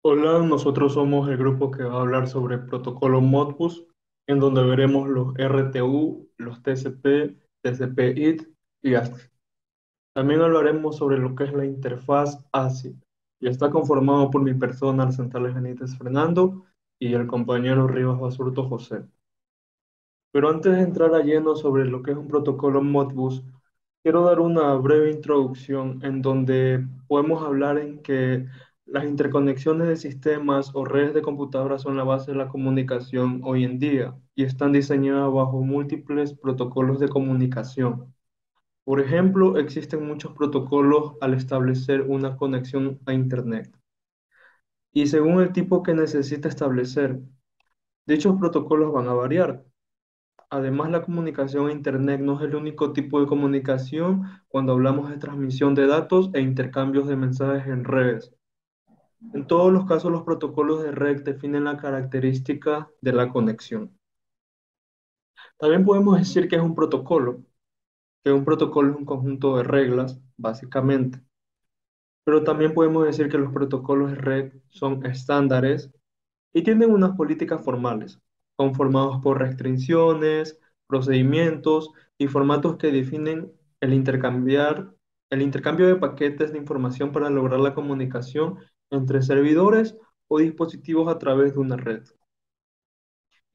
Hola, nosotros somos el grupo que va a hablar sobre el protocolo Modbus, en donde veremos los RTU, los TCP, TCP/IP y ASCII. También hablaremos sobre lo que es la interfaz ASIC y está conformado por mi persona, el central Benítez Fernando, y el compañero Rivas Basurto José. Pero antes de entrar a lleno sobre lo que es un protocolo Modbus, quiero dar una breve introducción en donde podemos hablar en que las interconexiones de sistemas o redes de computadoras son la base de la comunicación hoy en día y están diseñadas bajo múltiples protocolos de comunicación. Por ejemplo, existen muchos protocolos al establecer una conexión a Internet y según el tipo que necesita establecer, dichos protocolos van a variar. Además, la comunicación a Internet no es el único tipo de comunicación cuando hablamos de transmisión de datos e intercambios de mensajes en redes. En todos los casos, los protocolos de red definen la característica de la conexión. También podemos decir que un protocolo es un conjunto de reglas, básicamente. Pero también podemos decir que los protocolos de red son estándares y tienen unas políticas formales, conformados por restricciones, procedimientos y formatos que definen el intercambio de paquetes de información para lograr la comunicación entre servidores o dispositivos a través de una red.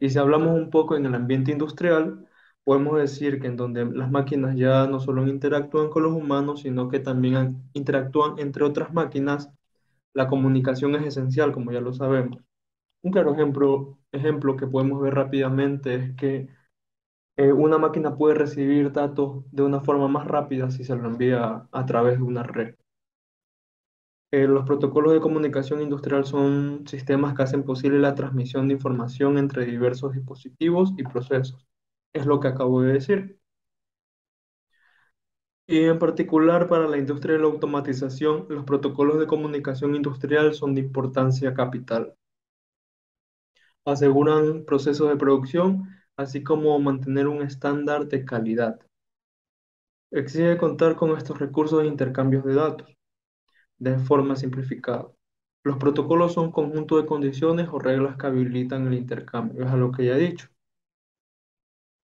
Y si hablamos un poco en el ambiente industrial, podemos decir que en donde las máquinas ya no solo interactúan con los humanos, sino que también interactúan entre otras máquinas, la comunicación es esencial, como ya lo sabemos. Un claro ejemplo que podemos ver rápidamente es que una máquina puede recibir datos de una forma más rápida si se lo envía a través de una red. Los protocolos de comunicación industrial son sistemas que hacen posible la transmisión de información entre diversos dispositivos y procesos. Es lo que acabo de decir. Y en particular para la industria de la automatización, los protocolos de comunicación industrial son de importancia capital. Aseguran procesos de producción, así como mantener un estándar de calidad. Exige contar con estos recursos de intercambios de datos de forma simplificada. Los protocolos son conjunto de condiciones o reglas que habilitan el intercambio, es a lo que ya he dicho.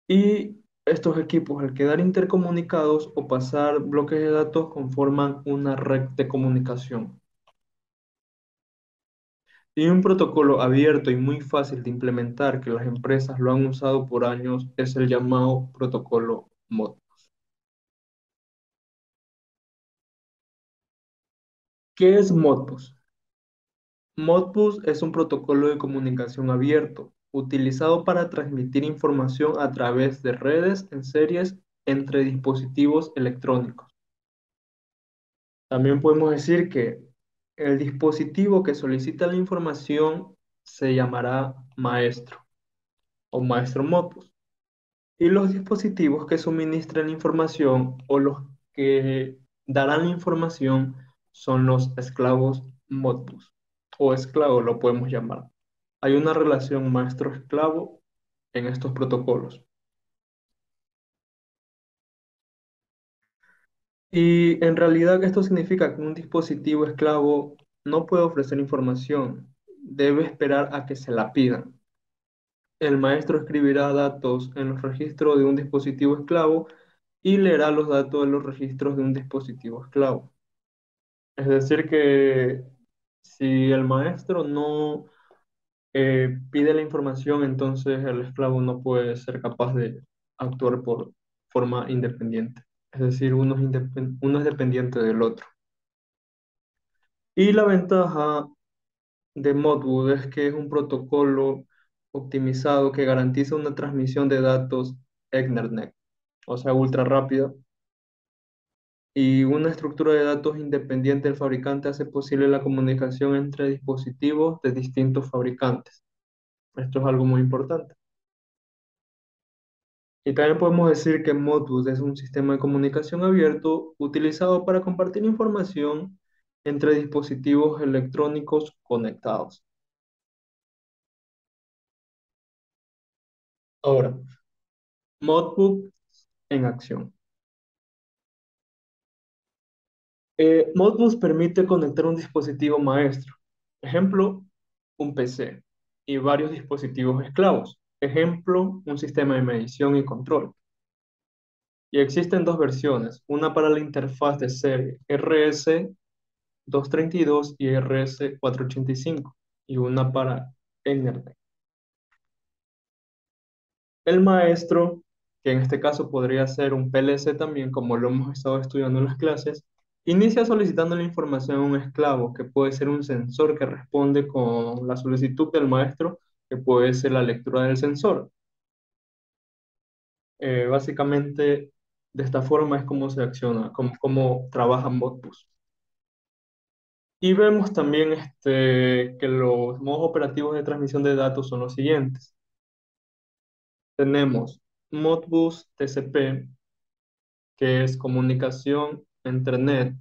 Y estos equipos, al quedar intercomunicados o pasar bloques de datos, conforman una red de comunicación. Y un protocolo abierto y muy fácil de implementar que las empresas lo han usado por años es el llamado protocolo MOD. ¿Qué es Modbus? Modbus es un protocolo de comunicación abierto, utilizado para transmitir información a través de redes en series entre dispositivos electrónicos. También podemos decir que el dispositivo que solicita la información se llamará maestro o maestro Modbus. Y los dispositivos que suministran la información o los que darán la información son los esclavos Modbus o esclavo lo podemos llamar. Hay una relación maestro-esclavo en estos protocolos. Y en realidad esto significa que un dispositivo esclavo no puede ofrecer información, debe esperar a que se la pidan. El maestro escribirá datos en los registros de un dispositivo esclavo y leerá los datos de los registros de un dispositivo esclavo. Es decir, que si el maestro no pide la información, entonces el esclavo no puede ser capaz de actuar por forma independiente. Es decir, uno es dependiente del otro. Y la ventaja de Modbus es que es un protocolo optimizado que garantiza una transmisión de datos Ethernet, o sea, ultra rápida, y una estructura de datos independiente del fabricante hace posible la comunicación entre dispositivos de distintos fabricantes. Esto es algo muy importante. Y también podemos decir que Modbus es un sistema de comunicación abierto utilizado para compartir información entre dispositivos electrónicos conectados. Ahora, Modbus en acción. Modbus permite conectar un dispositivo maestro. Ejemplo, un PC y varios dispositivos esclavos. Ejemplo, un sistema de medición y control. Y existen dos versiones, una para la interfaz de serie RS-232 y RS-485 y una para Ethernet. El maestro, que en este caso podría ser un PLC también, como lo hemos estado estudiando en las clases, inicia solicitando la información a un esclavo, que puede ser un sensor que responde con la solicitud del maestro, que puede ser la lectura del sensor. Básicamente, de esta forma es como se acciona, cómo trabaja Modbus. Y vemos también que los modos operativos de transmisión de datos son los siguientes. Tenemos Modbus TCP, que es comunicación Internet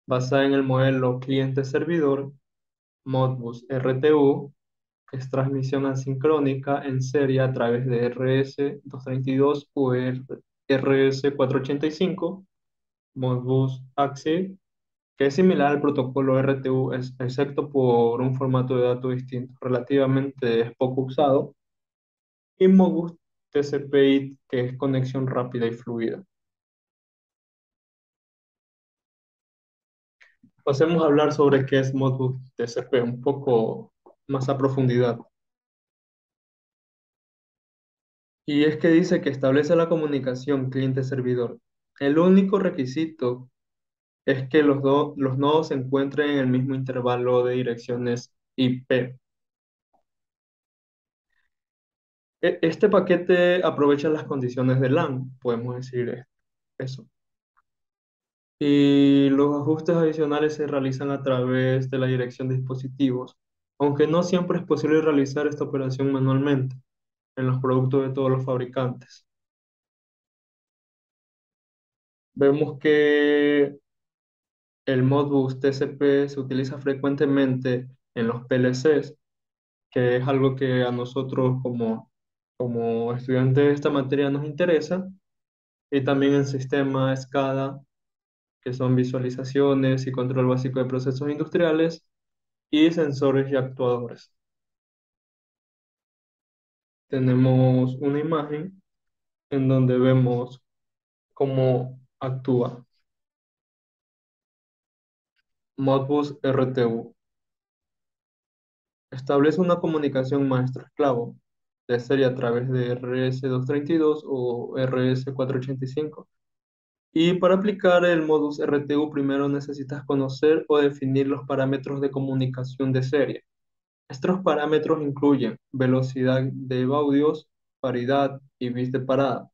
basada en el modelo cliente-servidor. Modbus RTU, que es transmisión asincrónica en serie a través de RS-232 o RS-485. Modbus AXI, que es similar al protocolo RTU, excepto por un formato de datos distinto, relativamente es poco usado. Y Modbus TCP/IP, que es conexión rápida y fluida. Pasemos a hablar sobre qué es Modbus TCP, un poco más a profundidad. Y es que dice que establece la comunicación cliente-servidor. El único requisito es que los nodos se encuentren en el mismo intervalo de direcciones IP. Este paquete aprovecha las condiciones de LAN, podemos decir eso. Y los ajustes adicionales se realizan a través de la dirección de dispositivos, aunque no siempre es posible realizar esta operación manualmente en los productos de todos los fabricantes. Vemos que el Modbus TCP se utiliza frecuentemente en los PLCs, que es algo que a nosotros como estudiantes de esta materia nos interesa, y también en sistemas SCADA, que son visualizaciones y control básico de procesos industriales, y sensores y actuadores. Tenemos una imagen en donde vemos cómo actúa Modbus RTU. Establece una comunicación maestro-esclavo de serie a través de RS-232 o RS-485. Y para aplicar el modus RTU, primero necesitas conocer o definir los parámetros de comunicación de serie. Estos parámetros incluyen velocidad de baudios, paridad y bits de parada.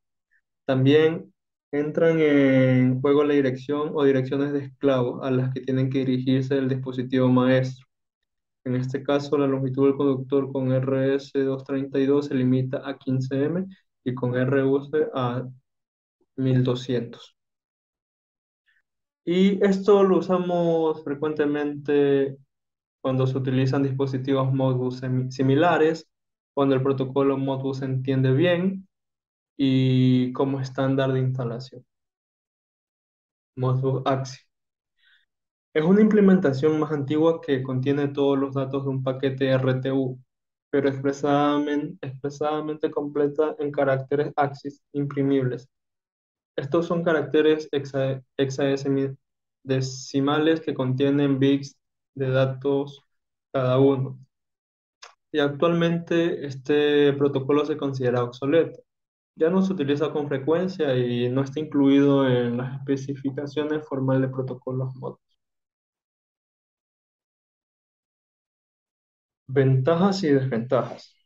También entran en juego la dirección o direcciones de esclavos a las que tienen que dirigirse el dispositivo maestro. En este caso, la longitud del conductor con RS-232 se limita a 15 m y con RUC a 1200. Y esto lo usamos frecuentemente cuando se utilizan dispositivos Modbus similares, cuando el protocolo Modbus se entiende bien y como estándar de instalación. Modbus AXI. Es una implementación más antigua que contiene todos los datos de un paquete RTU, pero expresadamente completa en caracteres AXIS imprimibles. Estos son caracteres hexadecimales que contienen bits de datos cada uno. Y actualmente este protocolo se considera obsoleto. Ya no se utiliza con frecuencia y no está incluido en las especificaciones formales de protocolos MOD. Ventajas y desventajas.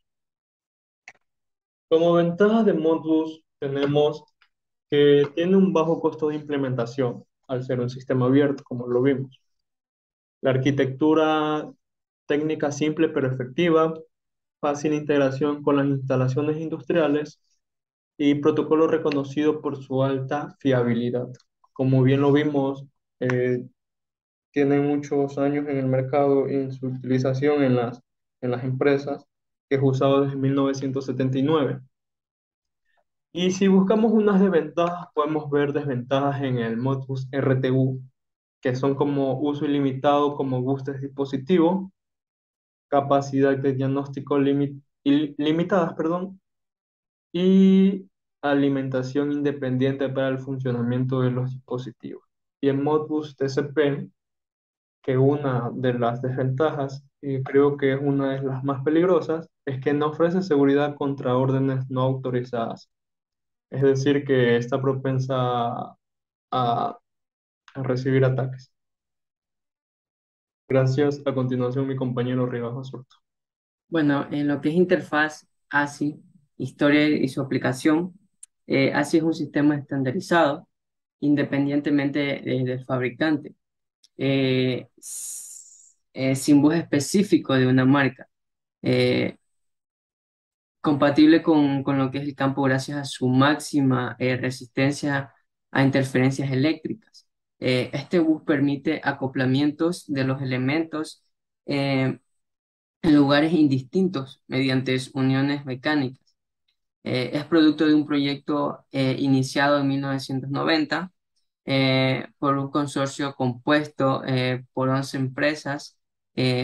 Como ventajas de Modbus tenemos que tiene un bajo costo de implementación al ser un sistema abierto, como lo vimos. La arquitectura técnica simple pero efectiva, fácil integración con las instalaciones industriales y protocolo reconocido por su alta fiabilidad. Como bien lo vimos, tiene muchos años en el mercado y en su utilización en las empresas, que es usado desde 1979. Y si buscamos unas desventajas, podemos ver desventajas en el Modbus RTU, que son como uso ilimitado como bus de dispositivo, capacidad de diagnóstico limitadas, perdón, y alimentación independiente para el funcionamiento de los dispositivos. Y en Modbus TCP, que una de las desventajas, y creo que es una de las más peligrosas, es que no ofrece seguridad contra órdenes no autorizadas. Es decir, que está propensa a recibir ataques. Gracias. A continuación, mi compañero Rivas Basurto. Bueno, en lo que es interfaz ASI, historia y su aplicación, ASI es un sistema estandarizado independientemente del fabricante, sin voz específico de una marca, eh, compatible con lo que es el campo gracias a su máxima resistencia a interferencias eléctricas. Este bus permite acoplamientos de los elementos eh, en lugares indistintos mediante uniones mecánicas. Es producto de un proyecto iniciado en 1990 por un consorcio compuesto por 11 empresas,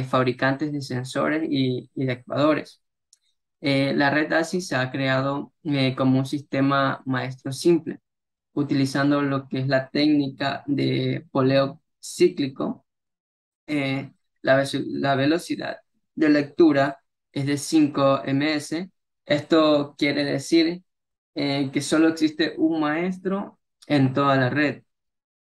fabricantes de sensores y de actuadores. La red ASIC se ha creado como un sistema maestro simple, utilizando lo que es la técnica de poleo cíclico. La velocidad de lectura es de 5 ms. Esto quiere decir que solo existe un maestro en toda la red.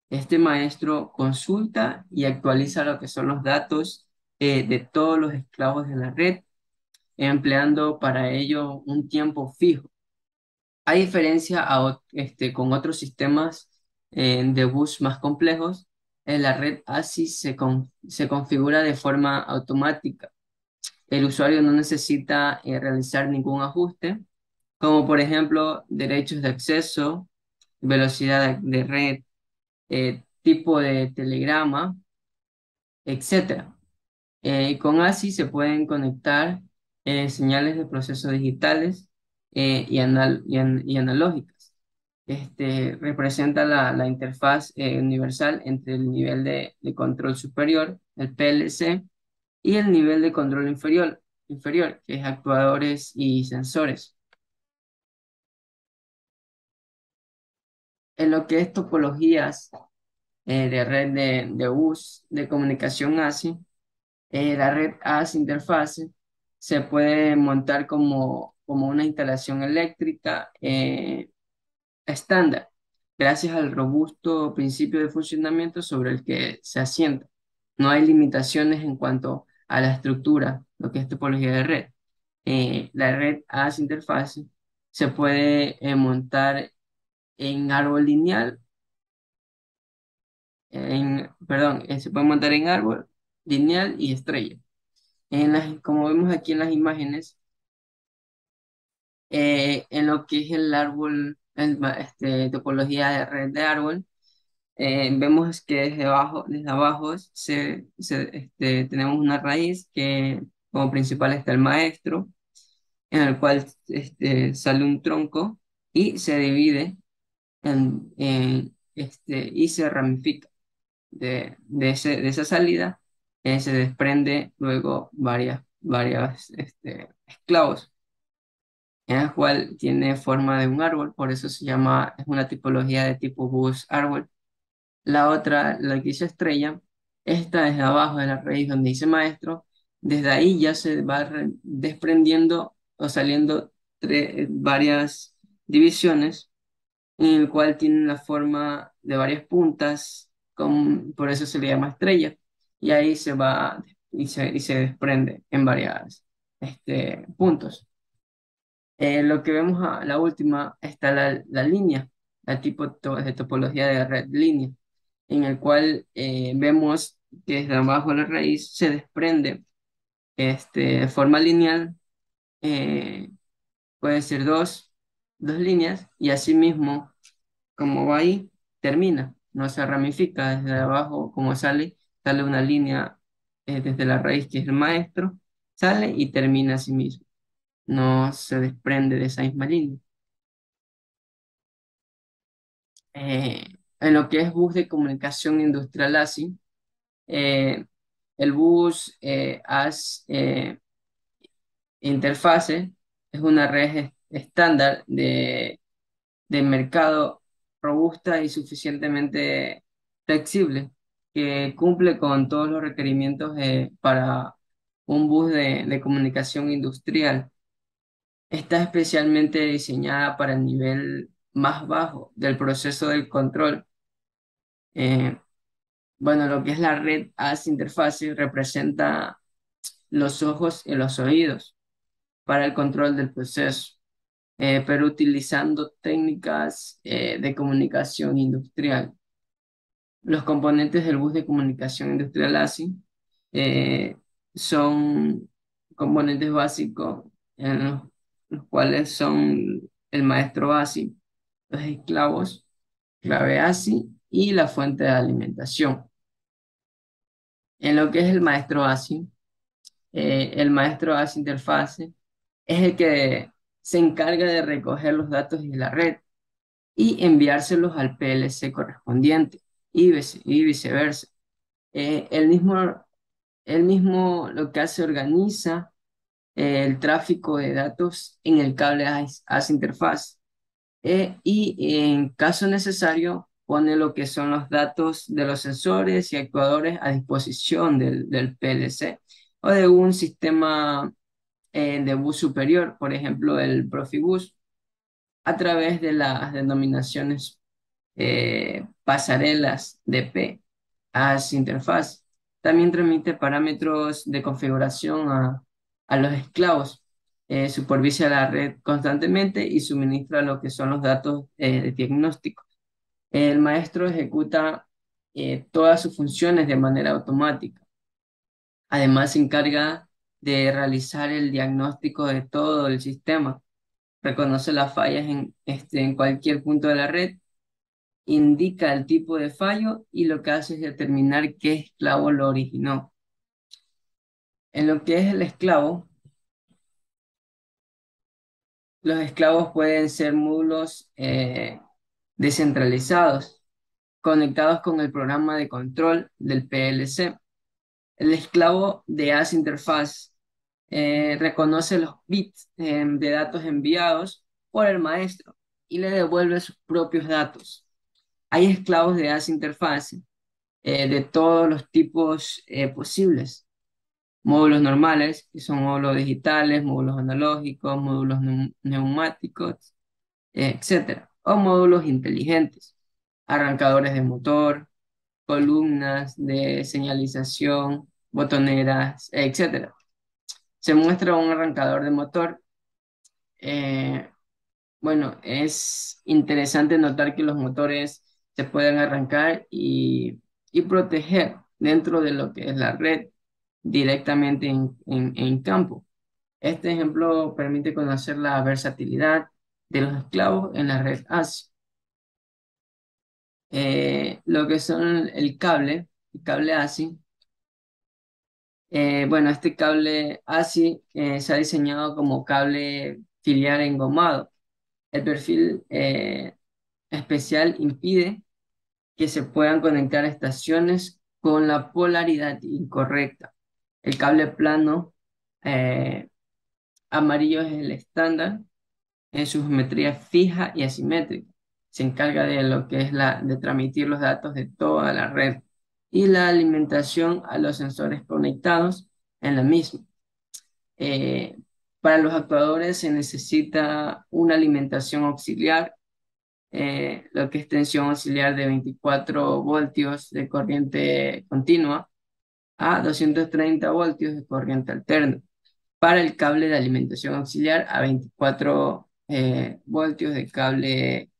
Este maestro consulta y actualiza lo que son los datos de todos los esclavos de la red, empleando para ello un tiempo fijo. A diferencia con otros sistemas de bus más complejos, la red ASI se configura de forma automática. El usuario no necesita realizar ningún ajuste, como por ejemplo derechos de acceso, velocidad de red, tipo de telegrama, etcétera. Con ASI se pueden conectar señales de procesos digitales y analógicas. Representa la interfaz universal entre el nivel de control superior, el PLC, y el nivel de control inferior, que es actuadores y sensores. En lo que es topologías de red de bus de comunicación ASI, la red ASI interfase se puede montar como una instalación eléctrica estándar, gracias al robusto principio de funcionamiento sobre el que se asienta. No hay limitaciones en cuanto a la estructura, lo que es topología de red. La red ASI interfase se puede montar en árbol lineal, se puede montar en árbol lineal y estrella. Como vemos aquí en las imágenes, en lo que es el árbol, topología de red de árbol, vemos que desde abajo tenemos una raíz que como principal está el maestro, en el cual sale un tronco y se divide y se ramifica. De esa salida se desprende luego varias esclavos, en el cual tiene forma de un árbol, por eso es una tipología de tipo bus árbol. La otra, la que dice estrella, esta desde abajo de la raíz donde dice maestro, desde ahí ya se va desprendiendo o saliendo varias divisiones, en el cual tienen la forma de varias puntas, por eso se le llama estrella, y ahí se va y se desprende en varias puntos. Lo que vemos a la última está la línea, de topología de red línea, en el cual vemos que desde abajo de la raíz se desprende de forma lineal, eh, puede ser dos líneas, y asimismo, como va ahí, termina, no se ramifica desde abajo, como sale una línea desde la raíz que es el maestro, sale y termina así mismo, no se desprende de esa misma línea. En lo que es bus de comunicación industrial ASI, El bus AS interfase es una red estándar de mercado robusta y suficientemente flexible que cumple con todos los requerimientos para un bus de comunicación industrial. Está especialmente diseñada para el nivel más bajo del proceso del control. Eh, bueno, lo que es la red AS interface representa los ojos y los oídos para el control del proceso, pero utilizando técnicas de comunicación industrial. Los componentes del bus de comunicación industrial ASI eh, son componentes básicos en los cuales son el maestro ASI, los esclavos, clave ASI y la fuente de alimentación. En lo que es el maestro ASI interfase es el que se encarga de recoger los datos de la red y enviárselos al PLC correspondiente y viceversa. Eh, el mismo, el mismo lo que hace organiza el tráfico de datos en el cable AS interfaz y en caso necesario pone lo que son los datos de los sensores y actuadores a disposición del PLC o de un sistema de bus superior, por ejemplo el Profibus, a través de las denominaciones pasarelas DP as interfaz. También transmite parámetros de configuración a los esclavos. Supervisa la red constantemente y suministra lo que son los datos de diagnóstico. El maestro ejecuta todas sus funciones de manera automática. Además, se encarga de realizar el diagnóstico de todo el sistema. Reconoce las fallas en cualquier punto de la red, indica el tipo de fallo y lo que hace es determinar qué esclavo lo originó. En lo que es el esclavo, los esclavos pueden ser módulos descentralizados, conectados con el programa de control del PLC. El esclavo de AS Interface reconoce los bits de datos enviados por el maestro y le devuelve sus propios datos. Hay esclavos de AS Interface de todos los tipos posibles. Módulos normales, que son módulos digitales, módulos analógicos, módulos neumáticos, etcétera. O módulos inteligentes, arrancadores de motor, columnas de señalización, botoneras, etcétera. Se muestra un arrancador de motor. eh, bueno, es interesante notar que los motores se pueden arrancar y proteger dentro de lo que es la red directamente en campo. Este ejemplo permite conocer la versatilidad de los esclavos en la red ASI. Lo que son el cable ASI. Bueno, este cable ASI se ha diseñado como cable filial engomado. El perfil especial impide que se puedan conectar estaciones con la polaridad incorrecta. El cable plano eh, amarillo es el estándar en su geometría fija y asimétrica. Se encarga de lo que es de transmitir los datos de toda la red y la alimentación a los sensores conectados en la misma. Eh, para los actuadores se necesita una alimentación auxiliar, lo que es tensión auxiliar de 24 voltios de corriente continua a 230 voltios de corriente alterna. Para el cable de alimentación auxiliar a 24 voltios de cable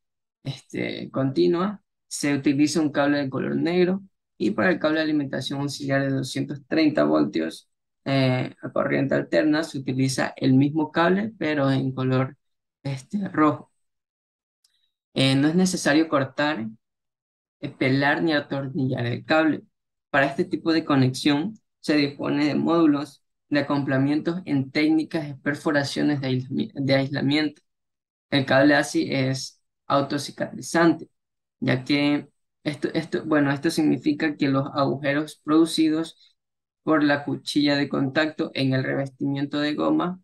continua, se utiliza un cable de color negro y para el cable de alimentación auxiliar de 230 voltios a corriente alterna se utiliza el mismo cable pero en color rojo. No es necesario cortar, pelar ni atornillar el cable. Para este tipo de conexión se dispone de módulos de acoplamientos en técnicas de perforaciones de aislamiento. El cable ASI es autocicatrizante, ya que bueno, esto significa que los agujeros producidos por la cuchilla de contacto en el revestimiento de goma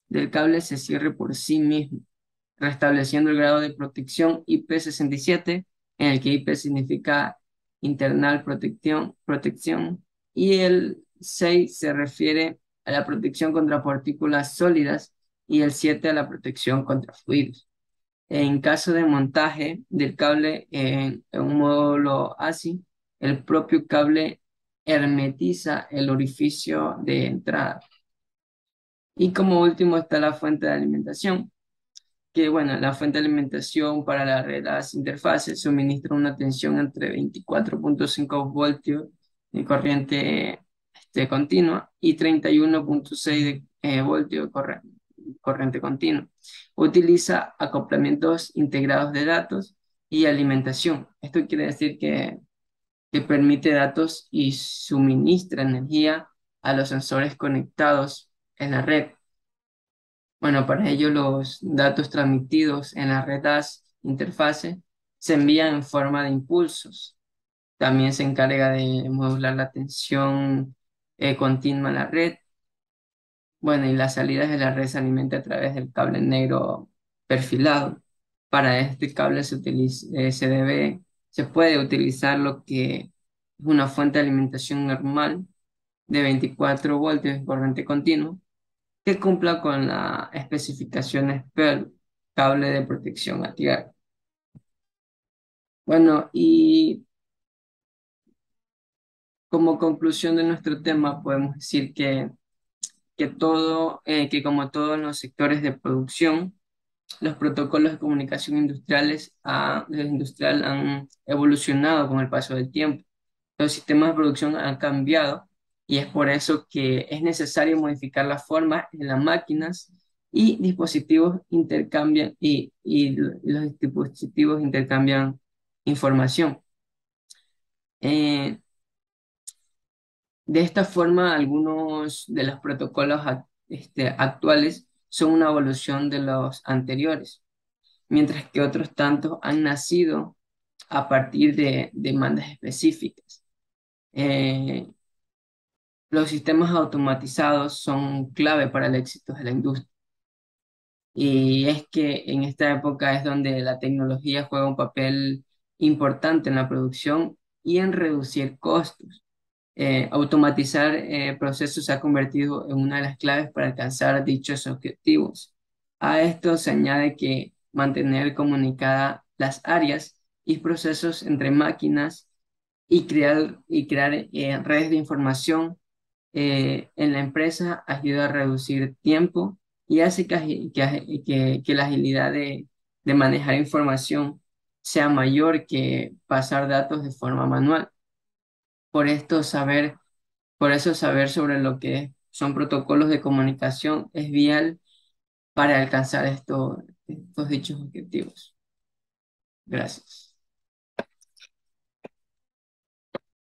del cable se cierre por sí mismo, restableciendo el grado de protección IP67, en el que IP significa internal protección, y el 6 se refiere a la protección contra partículas sólidas y el 7 a la protección contra fluidos. En caso de montaje del cable en un módulo ASI, el propio cable hermetiza el orificio de entrada. Y como último está la fuente de alimentación, que bueno, la fuente de alimentación para la red ASI interfaces suministra una tensión entre 24,5 voltios de corriente continua y 31,6 voltios de corriente continua. Utiliza acoplamientos integrados de datos y alimentación. Esto quiere decir que permite datos y suministra energía a los sensores conectados en la red. Bueno, para ello los datos transmitidos en la red AS interfase se envían en forma de impulsos. También se encarga de modular la tensión continua en la red. Bueno, y las salidas de la red se alimenta a través del cable negro perfilado. Para este cable se puede utilizar lo que es una fuente de alimentación normal de 24 voltios de corriente continua que cumpla con las especificaciones PERL, cable de protección a tierra. Bueno, y como conclusión de nuestro tema, podemos decir que como todos los sectores de producción, los protocolos de comunicación industrial han evolucionado con el paso del tiempo. Los sistemas de producción han cambiado y es por eso que es necesario modificar la forma en las máquinas y dispositivos intercambian y los dispositivos intercambian información. Eh, de esta forma, algunos de los protocolos actuales son una evolución de los anteriores, mientras que otros tantos han nacido a partir de demandas específicas. Eh, los sistemas automatizados son clave para el éxito de la industria. Y es que en esta época es donde la tecnología juega un papel importante en la producción y en reducir costos. Automatizar procesos se ha convertido en una de las claves para alcanzar dichos objetivos. A esto se añade que mantener comunicadas las áreas y procesos entre máquinas y crear redes de información en la empresa ayuda a reducir tiempo y hace que la agilidad de manejar información sea mayor que pasar datos de forma manual. Por esto saber, por eso saber sobre lo que son protocolos de comunicación es vital para alcanzar estos dichos objetivos. Gracias.